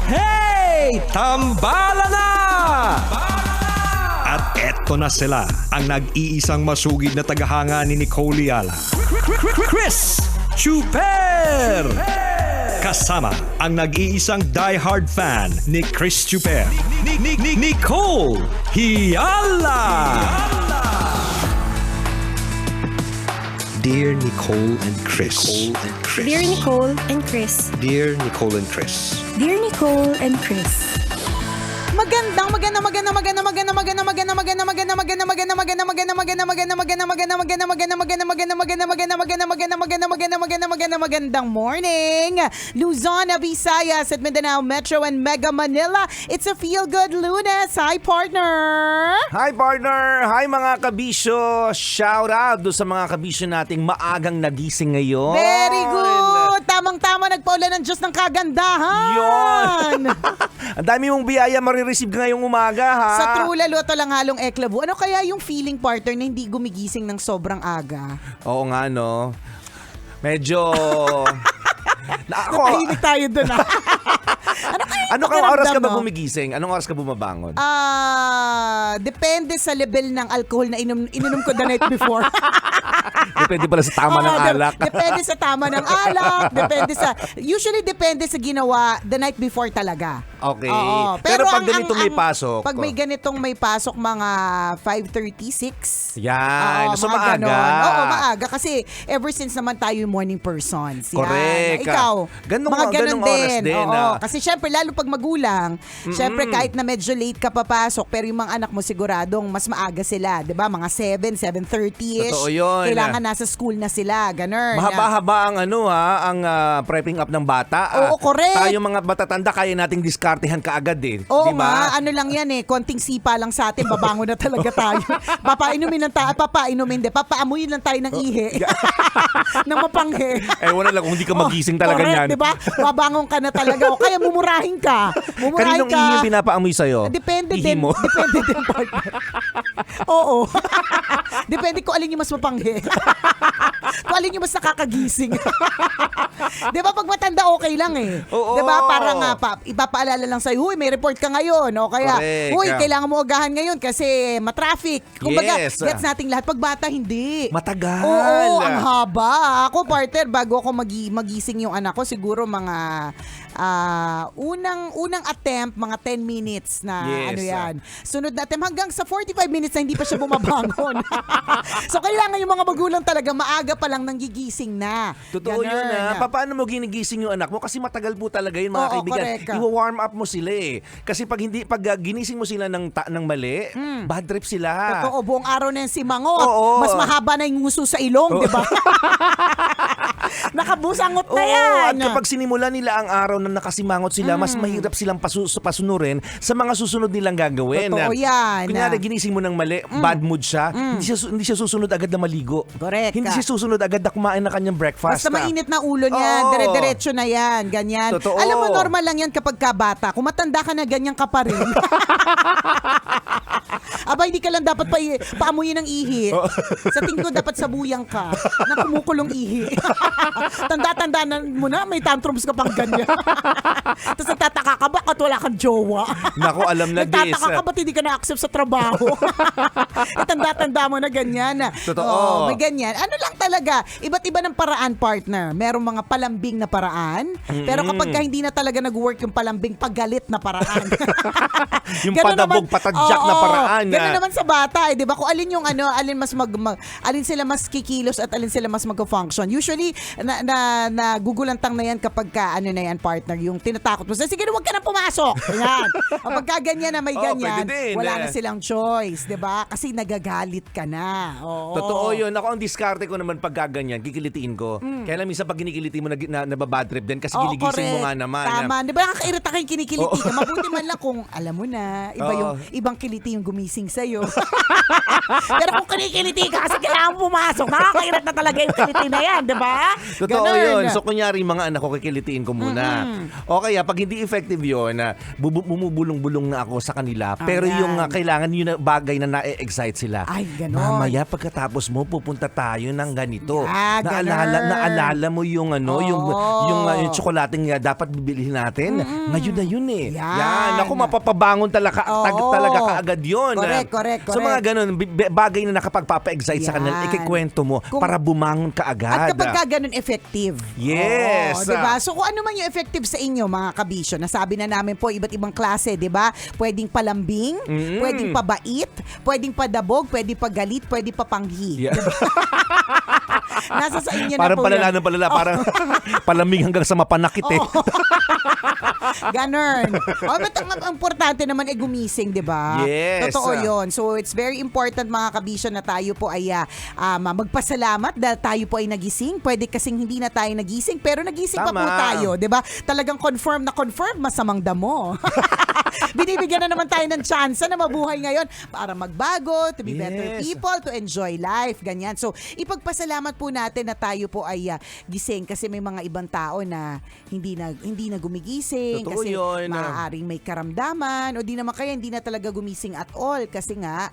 Hey! Tambala na! At eto na sila, ang nag-iisang masugid na tagahanga ni Nicole Yala. Chris Chuper! Kasama ang nag-iisang die-hard fan ni Chris Chuper. Nicole Yala! Dear Nicole and Chris. Dear Nicole and Chris. Dear Nicole and Chris. Dear Nicole and Chris. Magandang morning, Luzon, Visayas at Mindanao Metro and Mega Manila. It's a Feel Good Lunes. Hi, partner! Hi partner! Hi mga kabisyo! Shout out do sa mga kabisyo nating maagang nagising ngayon. Very good! Tamang-tama, nagpaulan ng Diyos ng kagandahan! Yon! Ang dami mong biyaya marireceive ngayong umaga, ha? Sa True Laloto lang halong eklabu. Ano kaya yung feeling, partner, na hindi gumigising ng sobrang aga? Oo nga, no? Medyo... Napahilig tayo dun, ha? Ano kang oras ka ba gumigising? Anong oras ka bumabangon? Depende sa level ng alcohol na ininom ko the night before. Depende pala sa tama ng alak. Depende sa tama ng alak. Usually depende sa ginawa the night before talaga. Okay. Oo. Pero pag ganito may pasok. Pag may ganitong may pasok mga 5:36. Yan. So mga maaga. ganon. Oo, maaga. Kasi ever since naman tayo yung morning persons. Yan. Correct. Ikaw, mga ganon oras din. Oo. Kasi syempre, lalo pag magulang, syempre kahit na medyo late ka papasok, pero yung mga anak mo siguradong mas maaga sila. Diba? Mga 7:30ish. Totoo yun. Kailangan nasa school na sila. Ganon. Mahaba-haba ang ang prepping up ng bata. Oo, correct. Tayo mga matatanda, kaya nating diskartehan kaagad eh. Oo diba? nga, ano lang yan eh, konting sipa lang sa atin, babango na talaga tayo. Papaamuyin lang tayo ng ihi. ng mapanghe. Wala lang kung hindi ka magising talaga Correct, yan. diba? Babangon ka na talaga. O kaya mumurahin ka. Kaninong ihi yung pinapaamoy sa'yo? Depende Ihi din. mo? Depende din, partner. Oo. Depende kung alin yung mas mapanghe. Kung alin yung mas nakakagising. Diba pag matanda okay lang eh. Oo. Diba parang ipapaalala lang sa'yo, huy, may report ka ngayon. O kaya, correct. huy, kailangan mo agahan ngayon kasi matraffic. Kumbaga, Yes. gets nating lahat. Pag bata, hindi. Matagal. Oo, ang haba. Ako, partner, bago ako magising yung anak ko, siguro mga unang attempt, mga 10 minutes na Yes. ano yan. Sunod na attempt hanggang sa 45 minutes na hindi pa siya bumabangon. So, kailangan yung mga magulang talaga maaga pa lang nanggigising na. Totoo Ganun. yun Paano mo ginigising yung anak mo? Kasi matagal po talaga yun, mga Oo, kaibigan. correct ka. I-warm up mo sila eh. Kasi pag ginising mo sila ng mali, bad trip sila. Totoo, buong araw na yung simangot. Oo. Mas mahaba na yung nguso sa ilong, di ba? Nakabusangot na Oo, yan. at kapag sinimula nila ang araw na nakasimangot sila, mas mahirap silang pasunurin sa mga susunod nilang gagawin. Totoo yan. Kunyari, ginising mo ng mali, bad mood siya, hindi siya susunod agad na maligo. Correct. Hindi siya susunod agad na kumain ng kanyang breakfast. Basta mainit na ulo niyan, Oo. dire-diretso na yan, ganyan. Totoo. Alam mo, normal lang yan kapag kabata. Kung matanda ka na, ganyan ka pa rin. Aba, hindi ka lang dapat paamuyin ng ihi. Sa tingin ko, dapat sabuyang ka na kumukulong ihi. Tanda-tanda na mo na, may tantrums ka pang ganyan. Tapos nagtataka ka, bakit wala kang jowa? Naku, alam na this. Nagtataka ka, ba't hindi ka na-accept sa trabaho? Tanda-tanda mo na ganyan. Totoo. Oo, may ganyan. Ano lang talaga, iba't iba ng paraan, partner. Merong mga palambing na paraan, pero kapag ka hindi na talaga nag-work yung palambing, pagalit na paraan. Yung Ganun padabog, naman- patadyak na Oo, paraan. Ganun naman sa bata, eh, 'di ba? Kung alin yung alin mas alin sila mas kikilos at alin sila mas magko-function. Usually nagugulantang na yan kapag ka na yan, partner, yung tinatakot mo. Sige, wag ka na pumasok. Yan. Kapag ka ganyan na may ganyan, pwede din, wala na silang choice, 'di ba? Kasi nagagalit ka na. Oo. Totoo yun. Ako, ang diskarte ko naman pag gaganyan, kikilitiin ko. Kaya lang minsan pag kinikiliti mo, nababad trip din kasi Oo, ginising mo correct. nga naman. Tama. Di ba nakakairita kayong kinikiliti ka? Mabuti man lang kung alam mo na, ibang kiliti yung gumising sa'yo. Pero kung kinikiliti ka kasi kailangan pumasok, nakakairat na talaga yung kiliti na yan, di ba? Totoo Ganun. yun. So, kunyari, mga anak ko, kikilitiin ko muna. Okay, pag hindi effective yun, bumubulong-bulong na ako sa kanila. Pero Ayan. yung kailangan yun na bagay na na-excite sila. Ay, ganon. Mamaya, pagkatapos mo, pupunta tayo ng ganito. Yeah, Naalala mo yung Oo. yung tsokolating dapat bibilihin natin. Ngayon na yun eh. Yan. Ako, mapapabangon talaga, Oo. talaga kaagad yun. Correct. So, mga ganun, bagay na nakapagpapa-excite sa kanila, Yan. ikikwento mo Kung- para bumangon ka agad. At kapag ka ganun effective. Yes. Oo, diba? So kung ano man yung effective sa inyo, mga kabisyo, nasabi na namin po, iba't ibang klase, diba? Pwedeng palambing, pwedeng pabait, pwedeng padabog, pwedeng pagalit, pwedeng papanghi. Yeah. Nasa sa inyo Parang na po palala yun. ng palala, parang palamig hanggang sa mapanakit eh. Oo. Ganun. But ang importante naman ay gumising, di ba? Yes. Totoo yun. So, it's very important, mga kabisyo, na tayo po ay magpasalamat dahil tayo po ay nagising. Pwede kasing hindi na tayo nagising, pero nagising pa po Tama. tayo, di ba? Talagang confirm, masamang damo. Binibigyan na naman tayo ng chance na mabuhay ngayon para magbago, to be better Yes. people, to enjoy life, ganyan. So, ipagpasalamat po natin na tayo po ay gising kasi may mga ibang tao na hindi na gumigising Totoo kasi yun. maaaring may karamdaman o di naman kaya hindi na talaga gumising at all kasi nga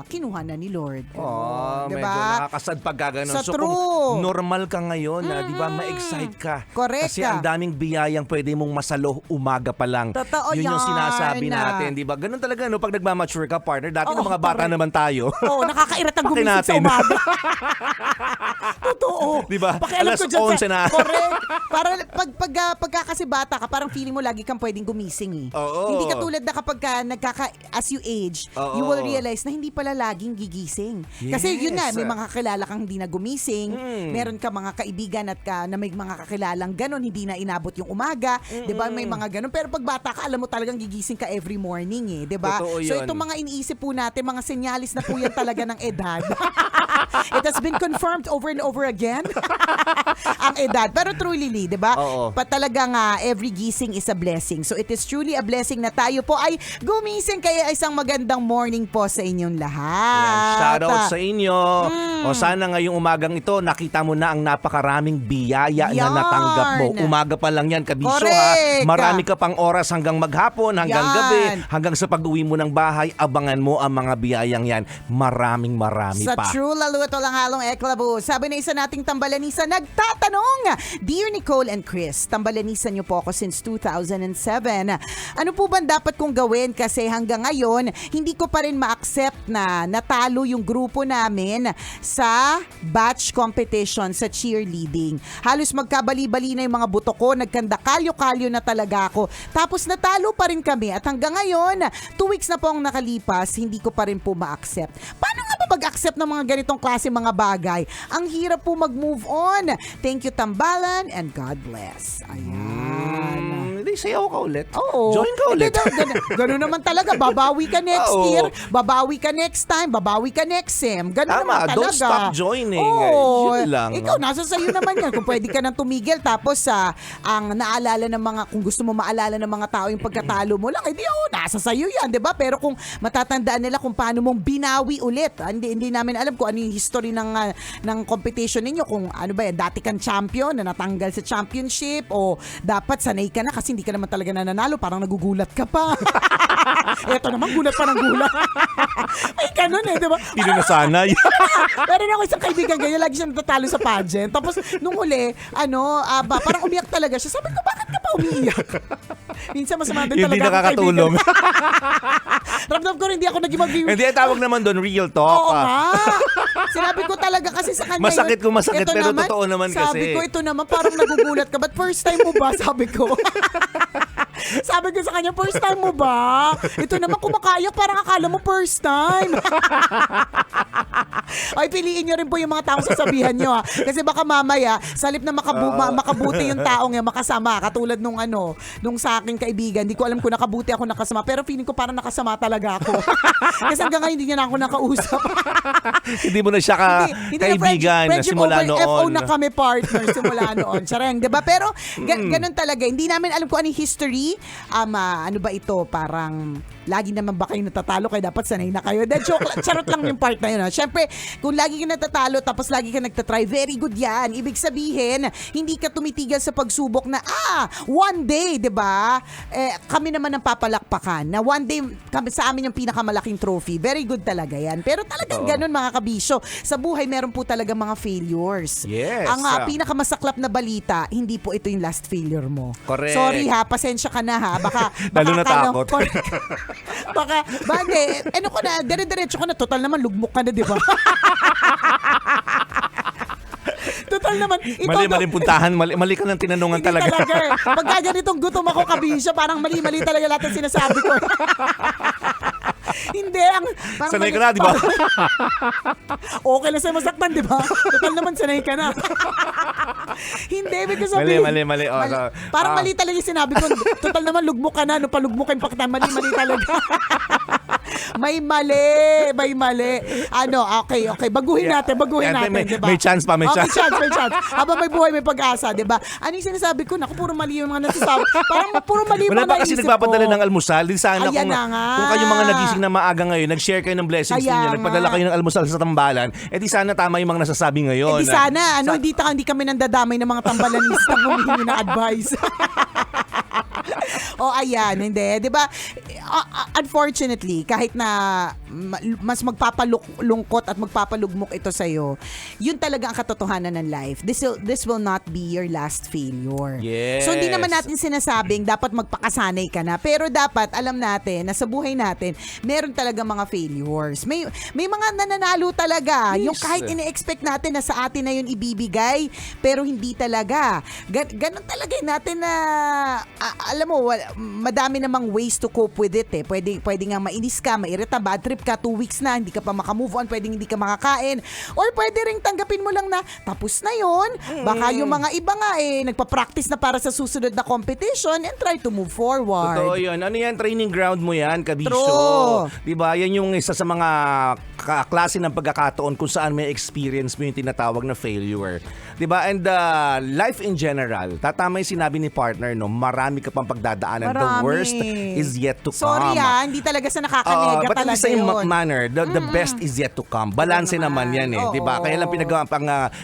kinuha na ni Lord. Medyo Diba? nakakasad pag gaganon. Sa So true. kung normal ka ngayon, di ba, ma-excite ka. Correct Kasi ka. ang daming biyayang pwede mong masalo umaga pa lang. Totoo Yun yung yan. sinasabi natin, di ba? Ganun talaga, no? Pag nagmamature ka, partner, dati ng mga bata correct. naman tayo. Oo, nakakairat ang Paki gumising sa natin. umaga. Totoo. Di ba? Pakialam Alas ko dyan 11 na. Correct. Para pagka kasi bata ka, parang feeling mo lagi kang pwedeng gumising eh. Oo. Hindi katulad na kapag as you age, Oo. you will realize na hindi pala laging gigising. Kasi yun nga, Yes. may mga kakilala kang hindi na gumising, meron ka mga kaibigan na may mga kakilalang ganun, hindi na inabot yung umaga, 'di ba? May mga ganun. Pero pag bata ka, alam mo talagang gigising ka every morning eh, 'di ba? Totoo So yun. itong mga iniisip po natin, mga senyalis na po yan talaga ng edad. It has been confirmed over and over again. Ang edad. Pero truly, di ba? Oo. Talagang every gising is a blessing. So it is truly a blessing na tayo po ay gumising. Kaya isang magandang morning po sa inyong lahat. Yan, shoutout sa inyo. O sana ngayong umagang ito, nakita mo na ang napakaraming biyaya na Yarn. natanggap mo. Umaga pa lang yan, kabisyo Correct. ha. Marami ka pang oras hanggang maghapon, hanggang Yan. gabi, hanggang sa pag-uwi mo ng bahay, abangan mo ang mga biyayang yan. Marami Sa pa. True Laluto lang halong eklabo. Sabi na isa nating tambalanisa, nagtatanong, Dear Nicole and Chris, tambalanisan niyo po ako since 2007. Ano po ba dapat kong gawin? Kasi hanggang ngayon, hindi ko pa rin ma-accept na natalo yung grupo namin sa batch competition sa cheerleading. Halos magkabali-bali na yung mga buto ko, nagkanda kalyo-kalyo na talaga ako. Tapos natalo pa rin kami at hanggang ngayon, 2 weeks na po ang nakalipas, hindi ko pa rin po ma-accept. Paano nga ba mag-accept ng mga ganitong klase mga bagay? Ang hirap po mag-move on. Thank you, Tambalan, and God bless. Ayan. Hindi, sayaw ka ulit. Oo. Join ka ulit. Ganun naman talaga. Babawi ka next Oo. year, babawi ka next time, babawi ka next sem. Ganun Tama, naman talaga. don't stop joining. Oo. Yun lang. Ikaw, nasa sayo naman yan. Kung pwede ka nang tumigil, tapos ang naalala ng mga, kung gusto mo maalala ng mga tao yung pagkatalo mo lang, edi nasa sayo yan, di ba? Pero kung matatandaan nila kung paano mong binawi ulit, hindi namin alam kung ano yung history ng competition ninyo, kung ano ba yan, dati kang champion na natanggal sa championship o dapat sanay ka na kasi hindi ka naman talaga nananalo, parang nagugulat ka pa. Eto naman, gulat pa ng gulat. May ganun eh, di ba? Hindi na nasanay. Pero ako isang kaibigan ganyan, lagi siya natatalo sa pageant. Tapos nung uli, parang umiyak talaga siya. Sabi ko, bakit ka pa umiiyak? Minsan masama din Hindi talaga ako nakakatulong. Ramdam ko rin hindi ako naging Hindi, tawag naman doon, real talk. Oo nga. Sinabi ko talaga kasi sa kanya Masakit yun, kung masakit, ito pero totoo naman kasi. Sabi ko, ito naman parang nagugulat ka. But first time mo ba? Sabi ko. Sabi ko sa kanya, first time mo ba? Ito naman kumakayak, parang akala mo first time. Ay, piliin nyo rin po yung mga taong sasabihan nyo ha. Kasi baka mamaya, sa halip na makabuti yung taong yung makasama, katulad nung sa aking kaibigan, hindi ko alam kung nakabuti ako nakasama, pero feeling ko parang nakasama talaga ako. Kasi hanggang ngayon, hindi niya na ako nakausap. Hindi mo na siya Hindi na kaibigan na friendship simula over noon. FO na kami partner simula noon. Sarang, 'di ba? Pero ganun talaga. Hindi namin alam kung ano yung history. Ano ba ito? Parang lagi naman ba kayo natatalo kaya dapat sanay na kayo. Charot lang yung part na yun. Siyempre, kung lagi ka natatalo tapos lagi ka nagtatry, very good yan. Ibig sabihin, hindi ka tumitigil sa pagsubok na, one day, di ba? Kami naman ang papalakpakan na one day, kami, sa amin yung pinakamalaking trophy. Very good talaga yan. Pero talagang ganun mga kabisyo. Sa buhay, meron po talaga mga failures. Yes. Ang pinakamasaklap na balita, hindi po ito yung last failure mo. Correct. Sorry ha, pasensya ka na ha. Baka Lalo na takot. baka, ano ko na, dire-diretso ko na, total naman, lugmok ka na, di ba? Total naman. Maling puntahan. Mali ka ng tinanungan Hindi talaga. Pagka ganitong gutom ako, kabisya, parang mali-mali talaga lahat ng sinasabi ko. Hindi, parang Sanay ka na, di ba? Okay lang sa'yo masaktan, di ba? Total naman, sanay ka na. Hindi, because of Mali. Parang mali talaga yung sinabi ko. Total naman, lugmok ka na. Ano pa lugmokin pa kita? Mali talaga. May mali. Okay. Baguhin natin, di ba? May chance pa. May chance. Habang may buhay, may pag-asa, di ba? Ano yung sinasabi ko? Naku, puro mali yung mga nasasabi. Parang puro mali yung Wala mga pa kasi naisip nagpapadala ko. ng almusal. Di sana Ayan na nga. kung kayo mga nagising na maaga ngayon, nag-share kayo ng blessings Kaya ninyo, nga. nagpadala kayo ng almusal sa tambalan, di sana tama yung mga nasasabi ngayon. Di sana, hindi kami nandadamay ng mga tambalanista kung humingi ng advice. Ayan, hindi. Di ba? Unfortunately, kahit na mas magpapalungkot at magpapalugmok ito sa'yo, yun talaga ang katotohanan ng life. This will not be your last failure. Yes. So, hindi naman natin sinasabing dapat magpakasanay ka na. Pero dapat, alam natin na sa buhay natin, meron talaga mga failures. May mga nananalo talaga. Yes. Yung kahit ine-expect natin na sa atin na yun ibibigay, pero hindi talaga. Ganon talaga natin na, alam mo, madami namang ways to cope with it eh. Pwede nga mainis ka, mairita, bad trip ka, 2 weeks na, hindi ka pa makamove on, pwedeng hindi ka makakain. Or pwede rin tanggapin mo lang na tapos na yun. Baka yung mga iba nga nagpa-practice na para sa susunod na competition and try to move forward. Totoo yun. Ano yan? Training ground mo yan, kabisyo. True. Diba? Yan yung isa sa mga klase ng pagkakataon kung saan may experience mo yung tinatawag na failure. Diba? And life in general, tatama yung sinabi ni partner, no? Marami ka pang pagdadaanan. The worst is yet to come. Sorry hindi talaga sa nakakanega but in talaga the same yun. manner, the best is yet to come. Balanse naman yan eh. Oo. Diba? Kaya lang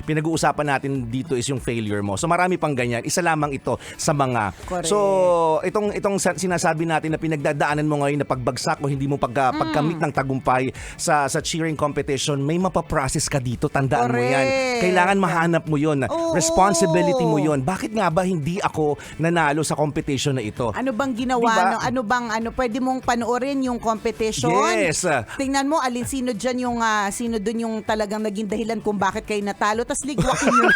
pinag-uusapan natin dito is yung failure mo. So marami pang ganyan. Isa lamang ito sa mga. Correct. So itong sinasabi natin na pinagdadaanan mo ngayon na pagbagsak o hindi mo pagkamit ng tagumpay sa cheering competition, may mapaprocess ka dito. Tandaan mo yan. Correct. Kailangan mahanap mo yun. Oo. Responsibility mo yun. Bakit nga ba hindi ako nanalo sa competition na ito? Ano bang ginawa? Diba? Pwede mong panoorin yung competition? Yes. Tingnan mo, sino dun yung talagang naging dahilan kung bakit kayo natalo, tas ligwakin yun.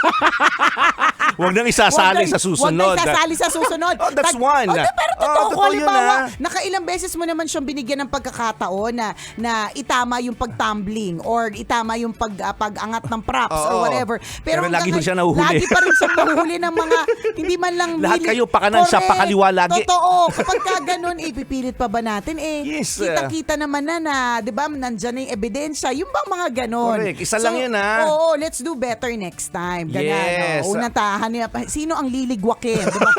Huwag nang isasali sa susunod. Huwag nang isasali sa susunod. Oh, that's one. Pero totoo ko, yun, halimbawa, nakailang beses mo naman siyang binigyan ng pagkakataon na itama yung pag-tumbling or itama yung pag-angat ng props or Oo. whatever. Pero lagi mo siya nahuhuli. Lagi pa rin siya nahuhuli ng mga hindi man lang Lahat kayo, pakanan siya, Correct. pakaliwa lagi. Totoo. Kapag ka ganun, pipilit pa ba natin? Yes. Kita-kita naman na, di ba, nandyan na yung ebidensya. Yung bang mga ganun. Correct. Isa lang yun, Oo, let's do better next time. Ganun. Yes. Unang tahan niya. Sino ang liligwakin? Diba?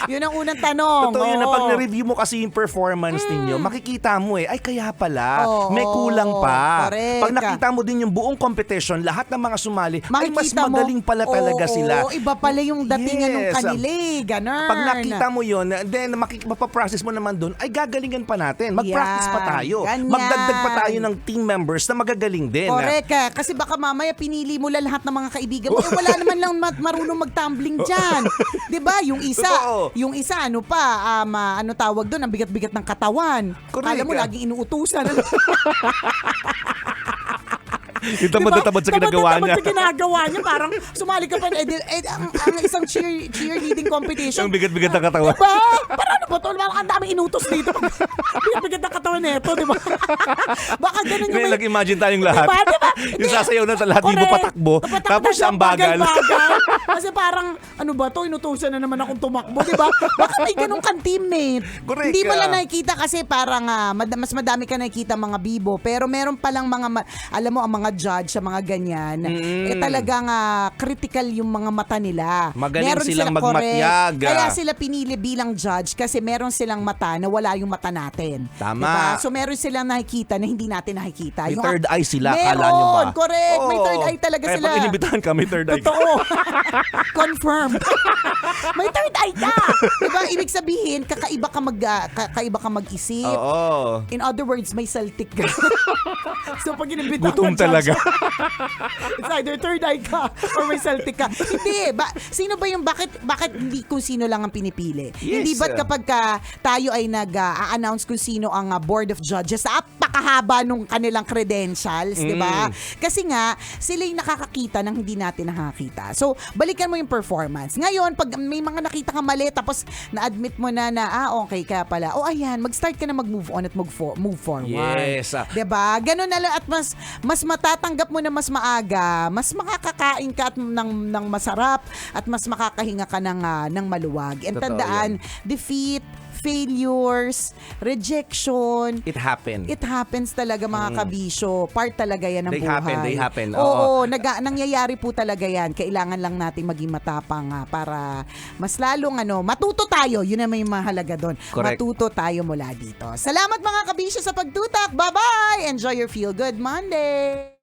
Yun ang unang tanong. Totoo yun na Oo. pag na-review mo kasi yung performance ninyo, makikita mo ay kaya pala, Oo, may kulang pa. correct. Pag nakita mo din yung buong competition, lahat ng mga sumali, ay mas Makikita mo, magaling pala talaga sila. Oo, iba pala yung datingan ng Yes. kanila ganun. Pag nakita mo yun, then mapaprocess mo naman doon, ay gagalingan pa natin. Mag-practice pa tayo. Ganyan. Magdagdag pa tayo ng team members na magagaling din. Correct. Kasi baka mamaya pinili mo lang lahat ng mga kaibigan mo. Wala naman lang marunong mag-tumbling dyan. 'Di ba? Yung isa ano pa, ano tawag doon, ang bigat-bigat ng katawan. Correct. Kala mo laging inuutusan. Yung tamad-tamad sa ginagawa niya. Tamad sa ginagawa niya. Parang sumali ka pa. Ang isang cheerleading competition. Yung bigat-bigat ng katawan. Diba? Parang ano ba ito? Ang daming inutos dito. Bigat-bigat ng katawan nito, di ba? Baka ganun yung May nag-imagine tayong lahat. Diba? Yung sasayaw na lahat, di mo patakbo. Tapos siya ang bagal. Kasi parang, ano ba to? Inutusan na naman akong tumakbo, di ba? Baka may ganun kang teammate. Correct. Hindi mo lang nakikita kasi parang mas madami ka nakikita mga bibo. Pero meron palang mga, alam mo, ang mga judge sa mga ganyan, talagang critical yung mga mata nila. Magaling Meron silang correct. magmatyag. Kaya sila pinili bilang judge kasi kasi meron silang mata na wala yung mata natin. Tama. Diba? So meron silang nakikita na hindi natin nakikita. May Yung third eye sila, meron, kala nyo ba? correct. May Oo. third eye talaga Kaya sila. pag inibitahan ka, may third eye ka. Totoo. Confirm. May third eye ka. Diba? Ibig sabihin, kakaiba ka mag-isip. Oo. In other words, may saltik ka. So pag inibitahan Gutom ka, talaga. it's either third eye ka or may saltik ka. Hindi. Sino ba yung bakit hindi kung sino lang ang pinipili? Yes. Hindi ba't kapag tayo ay nag-a-announce kung sino ang board of judges, napakahaba nung kanilang credentials, di ba? Kasi nga, sila yung nakakakita ng hindi natin nakakita. So, balikan mo yung performance. Ngayon, pag may mga nakita ka mali, tapos na-admit mo na okay, kaya pala, ayan, mag-start ka na mag-move on at move forward. Yes. Diba? Ganun na lang at mas matatanggap mo na mas maaga, mas makakakain ka ng masarap at mas makakahinga ka ng maluwag. And Totoo tandaan, defeat, failures, rejection, It happened. it happens talaga mga kabisyo. Part talaga yan ng They buhay. happen, they happen. Oo, nangyayari po talaga yan. Kailangan lang nating maging matapang para mas lalong matuto tayo. Yun naman yung mahalaga doon. Correct. Matuto tayo mula dito. Salamat mga kabisyo sa pagtutak. Bye-bye! Enjoy your Feel Good Monday!